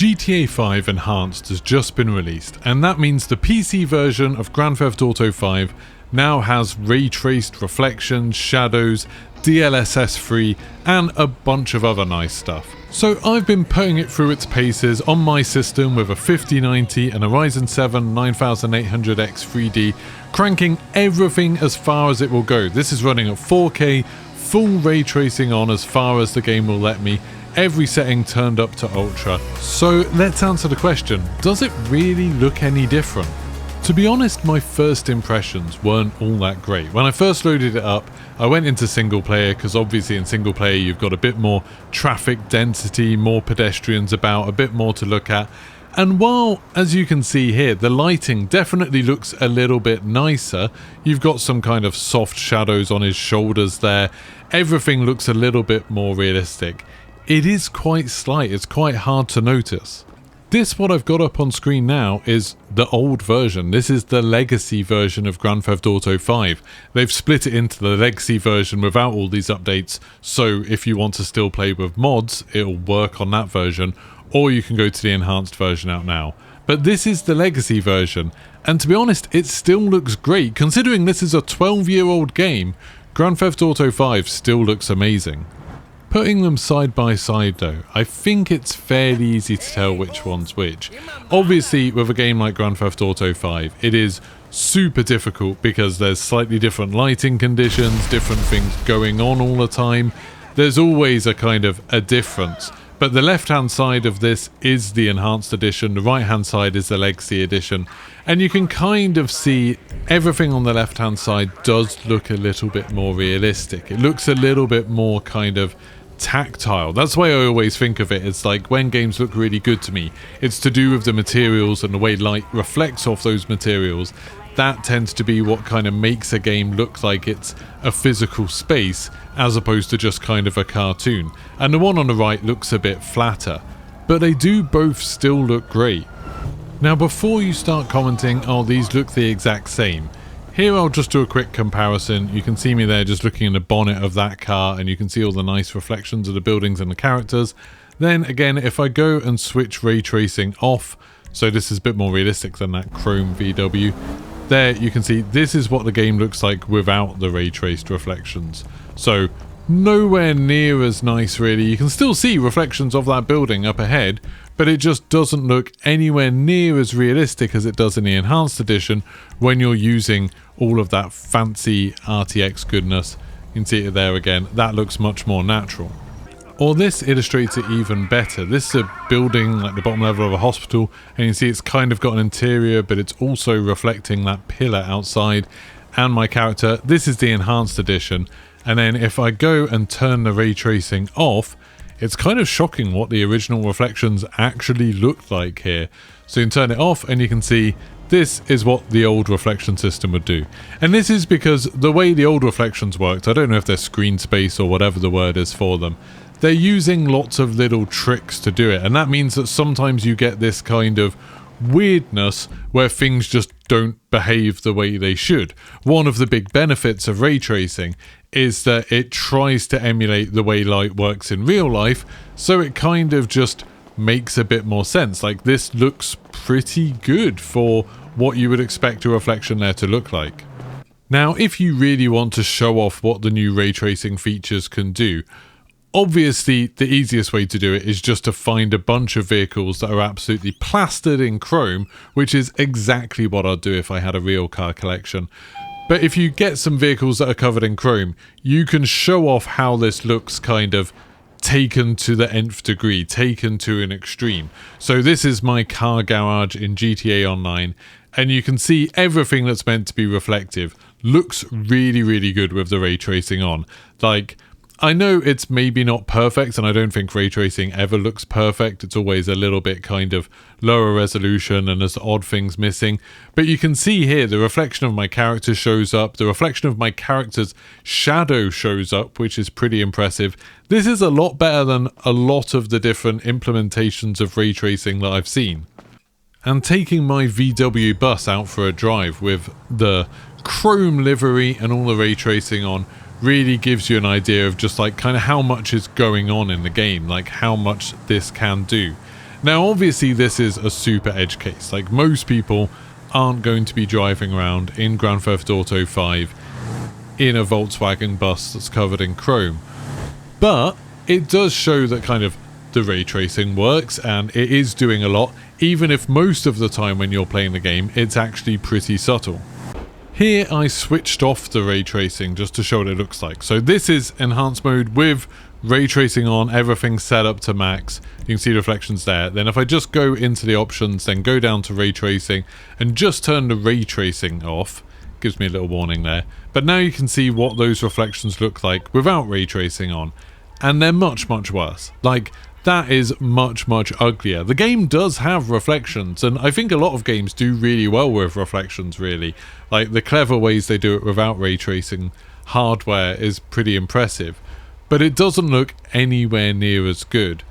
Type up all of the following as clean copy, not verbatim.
GTA 5 Enhanced has just been released, and that means the PC version of Grand Theft Auto 5 now has ray-traced reflections, shadows, DLSS free, and a bunch of other nice stuff. So I've been putting it through its paces on my system with a 5090 and a Ryzen 7 9800X 3D, cranking everything as far as it will go. This is running at 4K, full ray tracing on as far as the game will let me, every setting turned up to ultra. So let's answer the question, does it really look any different? To be honest, my first impressions weren't all that great. When I first loaded it up, I went into single player because obviously in single player you've got a bit more traffic density, more pedestrians about, a bit more to look at. And while, as you can see here, the lighting definitely looks a little bit nicer, you've got some kind of soft shadows on his shoulders there, everything looks a little bit more realistic. It is quite slight, it's quite hard to notice. This, what I've got up on screen now, is the old version. This is the legacy version of Grand Theft Auto 5. They've split it into the legacy version without all these updates, so if you want to still play with mods, it'll work on that version, or you can go to the enhanced version out now. But this is the legacy version, and to be honest, it still looks great. Considering this is a 12-year-old game, Grand Theft Auto 5 still looks amazing. Putting them side by side though, I think it's fairly easy to tell which one's which. Obviously with a game like Grand Theft Auto 5, it is super difficult because there's slightly different lighting conditions, different things going on all the time. There's always a kind of a difference. But the left hand side of this is the enhanced edition, the right hand side is the legacy edition. And you can kind of see everything on the left hand side does look a little bit more realistic. It looks a little bit more kind of tactile. That's why I always think of it. It's like when games look really good to me, it's to do with the materials and the way light reflects off those materials. That tends to be what kind of makes a game look like it's a physical space as opposed to just kind of a cartoon. And the one on the right looks a bit flatter, but they do both still look great. Now before you start commenting, oh these look the exact same, here I'll just do a quick comparison. You can see me there just looking in the bonnet of that car and you can see all the nice reflections of the buildings and the characters. Then again, if I go and switch ray tracing off, so this is a bit more realistic than that chrome VW, there you can see this is what the game looks like without the ray traced reflections. So nowhere near as nice really. You can still see reflections of that building up ahead, but it just doesn't look anywhere near as realistic as it does in the enhanced edition when you're using all of that fancy RTX goodness. You can see it there again, that looks much more natural. Or this illustrates it even better. This is a building like the bottom level of a hospital, and you can see it's kind of got an interior, but it's also reflecting that pillar outside and my character. This is the enhanced edition, and then if I go and turn the ray tracing off, it's kind of shocking what the original reflections actually looked like here. So you can turn it off and you can see this is what the old reflection system would do. And this is because the way the old reflections worked, I don't know if they're screen space or whatever the word is for them, they're using lots of little tricks to do it. And that means that sometimes you get this kind of weirdness where things just don't behave the way they should. One of the big benefits of ray tracing is that it tries to emulate the way light works in real life, so it kind of just makes a bit more sense. Like this looks pretty good for what you would expect a reflection there to look like. Now if you really want to show off what the new ray tracing features can do, obviously the easiest way to do it is just to find a bunch of vehicles that are absolutely plastered in chrome, which is exactly what I'd do if I had a real car collection. But if you get some vehicles that are covered in chrome, you can show off how this looks kind of taken to the nth degree, taken to an extreme. So this is my car garage in GTA Online, and you can see everything that's meant to be reflective looks really, really good with the ray tracing on. Like, I know it's maybe not perfect, and I don't think ray tracing ever looks perfect. It's always a little bit kind of lower resolution and there's odd things missing. But you can see here the reflection of my character shows up. The reflection of my character's shadow shows up, which is pretty impressive. This is a lot better than a lot of the different implementations of ray tracing that I've seen. And taking my VW bus out for a drive with the chrome livery and all the ray tracing on really gives you an idea of just like kind of how much is going on in the game, like how much this can do. Now obviously this is a super edge case, like most people aren't going to be driving around in Grand Theft Auto 5 in a Volkswagen bus that's covered in chrome, but it does show that kind of the ray tracing works and it is doing a lot, even if most of the time when you're playing the game it's actually pretty subtle. Here I switched off the ray tracing just to show what it looks like. So this is enhanced mode with ray tracing on, everything set up to max. You can see reflections there. Then if I just go into the options, then go down to ray tracing and just turn the ray tracing off, gives me a little warning there. But now you can see what those reflections look like without ray tracing on. And they're much, much worse. Like, that is much, much uglier. The game does have reflections, and I think a lot of games do really well with reflections, really. Like, the clever ways they do it without ray tracing hardware is pretty impressive. But it doesn't look anywhere near as good.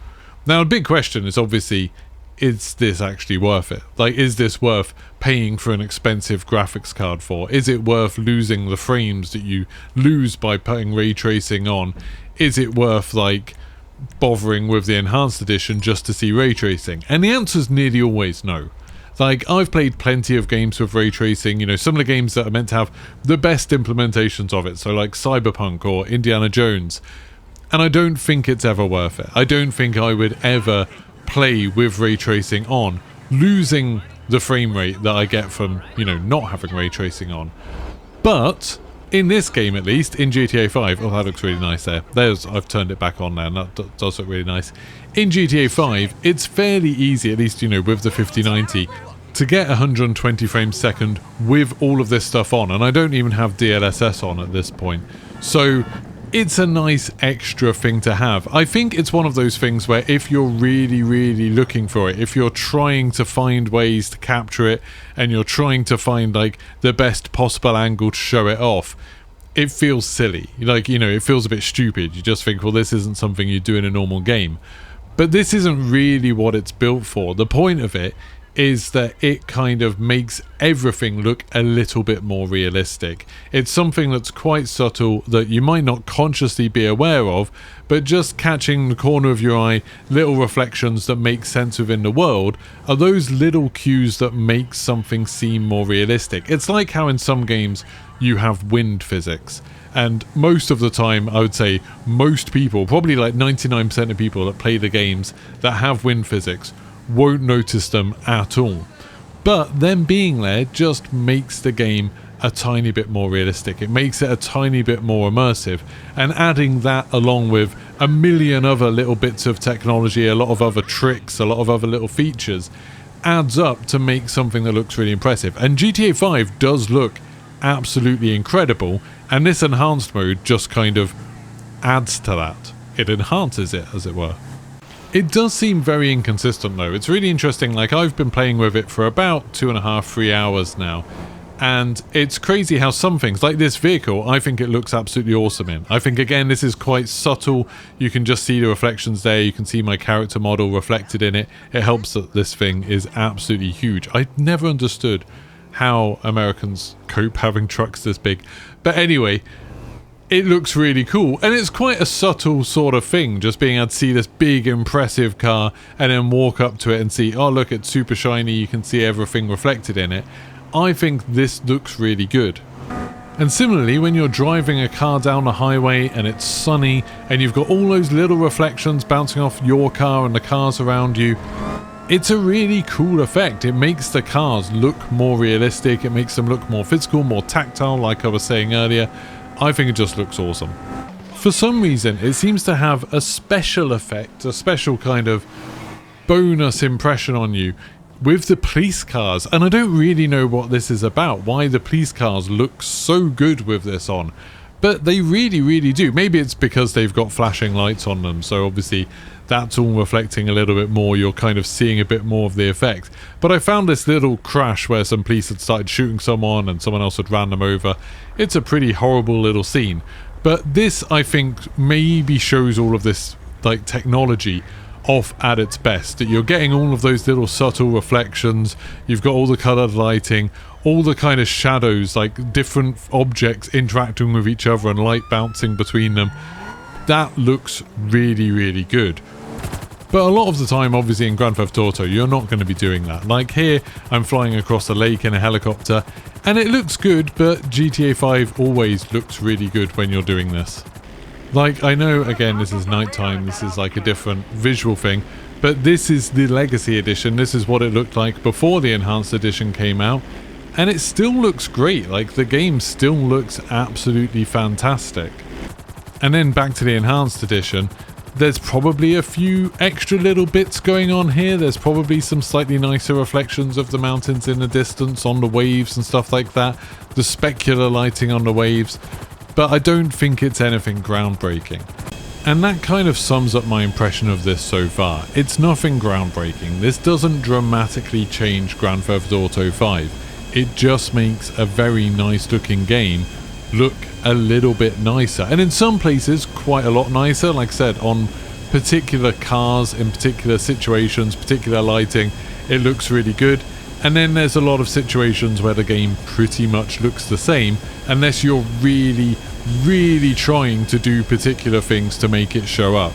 Now, the big question is obviously, is this actually worth it? Like, is this worth paying for an expensive graphics card for? Is it worth losing the frames that you lose by putting ray tracing on? Is it worth, like, bothering with the enhanced edition just to see ray tracing? And the answer is nearly always no. Like, I've played plenty of games with ray tracing, you know, some of the games that are meant to have the best implementations of it, so like Cyberpunk or Indiana Jones, and I don't think it's ever worth it. I don't think I would ever play with ray tracing on, losing the frame rate that I get from, you know, not having ray tracing on. But in this game, at least, in GTA 5, oh, that looks really nice there. I've turned it back on now, and that does look really nice. In GTA 5, it's fairly easy, at least, you know, with the 5090, to get 120 frames a second with all of this stuff on, and I don't even have DLSS on at this point. So it's a nice extra thing to have. I think it's one of those things where if you're really, really looking for it, if you're trying to find ways to capture it, and you're trying to find like the best possible angle to show it off, it feels silly. Like, you know, it feels a bit stupid. You just think, well, this isn't something you do in a normal game. But this isn't really what it's built for. The point of it is that it kind of makes everything look a little bit more realistic. It's something that's quite subtle that you might not consciously be aware of, but just catching the corner of your eye, little reflections that make sense within the world, are those little cues that make something seem more realistic. It's like how in some games you have wind physics, and most of the time, I would say most people, probably like 99% of people that play the games that have wind physics, won't notice them at all. But them being there just makes the game a tiny bit more realistic. It makes it a tiny bit more immersive, and adding that along with a million other little bits of technology, a lot of other tricks, a lot of other little features, adds up to make something that looks really impressive. And GTA 5 does look absolutely incredible, and this enhanced mode just kind of adds to that. It enhances it, as it were. It does seem very inconsistent though. It's really interesting. Like, I've been playing with it for about 2.5-3 hours now, and it's crazy how some things, like this vehicle, I think it looks absolutely awesome in. I think, again, this is quite subtle. You can just see the reflections there. You can see my character model reflected in it. It helps that this thing is absolutely huge. I never understood how Americans cope having trucks this big. But anyway, it looks really cool, and it's quite a subtle sort of thing, just being able to see this big impressive car and then walk up to it and see, oh look, it's super shiny, you can see everything reflected in it. I think this looks really good. And similarly, when you're driving a car down the highway and it's sunny and you've got all those little reflections bouncing off your car and the cars around you, it's a really cool effect. It makes the cars look more realistic, it makes them look more physical, more tactile, like I was saying earlier. I think it just looks awesome. For some reason, it seems to have a special effect, a special kind of bonus impression on you with the police cars. And I don't really know what this is about, why the police cars look so good with this on. But they really, really do. Maybe it's because they've got flashing lights on them, so obviously that's all reflecting a little bit more. You're kind of seeing a bit more of the effect. But I found this little crash where some police had started shooting someone and someone else had ran them over. It's a pretty horrible little scene. But this, I think, maybe shows all of this like technology off at its best. That you're getting all of those little subtle reflections. You've got all the coloured lighting, all the kind of shadows, like different objects interacting with each other and light bouncing between them. That looks really, really good. But a lot of the time, obviously in Grand Theft Auto, you're not going to be doing that. Like here, I'm flying across a lake in a helicopter, and it looks good, but GTA 5 always looks really good when you're doing this. Like, I know, again, this is nighttime, this is like a different visual thing, but this is the Legacy Edition, this is what it looked like before the Enhanced Edition came out, and it still looks great. Like, the game still looks absolutely fantastic. And then back to the Enhanced Edition, there's probably a few extra little bits going on here. There's probably some slightly nicer reflections of the mountains in the distance on the waves and stuff like that. The specular lighting on the waves. But I don't think it's anything groundbreaking. And that kind of sums up my impression of this so far. It's nothing groundbreaking. This doesn't dramatically change Grand Theft Auto 5. It just makes a very nice looking game look a little bit nicer, and in some places quite a lot nicer. Like I said, on particular cars, in particular situations, particular lighting, it looks really good. And then there's a lot of situations where the game pretty much looks the same, unless you're really trying to do particular things to make it show up.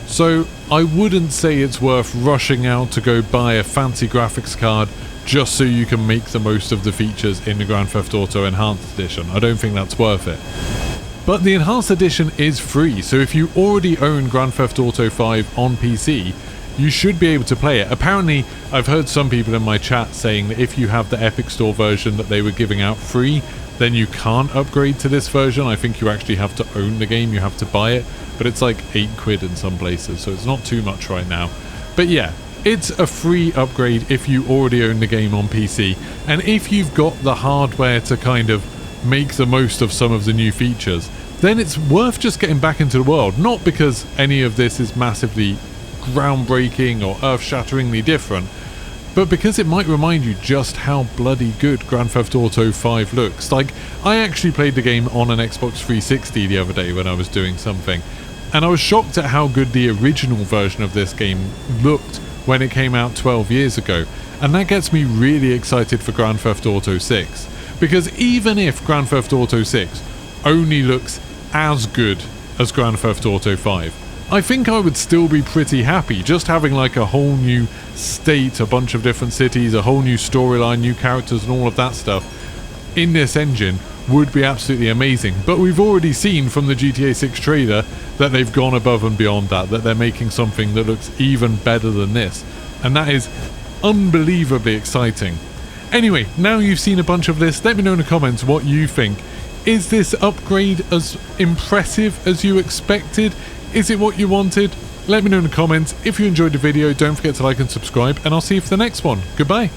So I wouldn't say it's worth rushing out to go buy a fancy graphics card just so you can make the most of the features in the Grand Theft Auto Enhanced Edition. I don't think that's worth it. But the Enhanced Edition is free, so if you already own Grand Theft Auto 5 on PC, you should be able to play it. Apparently, I've heard some people in my chat saying that if you have the Epic Store version that they were giving out free, then you can't upgrade to this version. I think you actually have to own the game, you have to buy it, but it's like £8 in some places, so it's not too much right now. But yeah, it's a free upgrade if you already own the game on PC, and if you've got the hardware to kind of make the most of some of the new features, then it's worth just getting back into the world. Not because any of this is massively groundbreaking or earth-shatteringly different, but because it might remind you just how bloody good Grand Theft Auto 5 looks. Like, I actually played the game on an Xbox 360 the other day when I was doing something, and I was shocked at how good the original version of this game looked when it came out 12 years ago, and that gets me really excited for Grand Theft Auto 6, because even if Grand Theft Auto 6 only looks as good as Grand Theft Auto 5, I think I would still be pretty happy. Just having like a whole new state, a bunch of different cities, a whole new storyline, new characters and all of that stuff in this engine would be absolutely amazing. But we've already seen from the GTA 6 trailer that they've gone above and beyond that they're making something that looks even better than this, and that is unbelievably exciting. Anyway, now you've seen a bunch of this, let me know in the comments what you think. Is this upgrade as impressive as you expected? Is it what you wanted? Let me know in the comments. If you enjoyed the video, don't forget to like and subscribe, and I'll see you for the next one. Goodbye.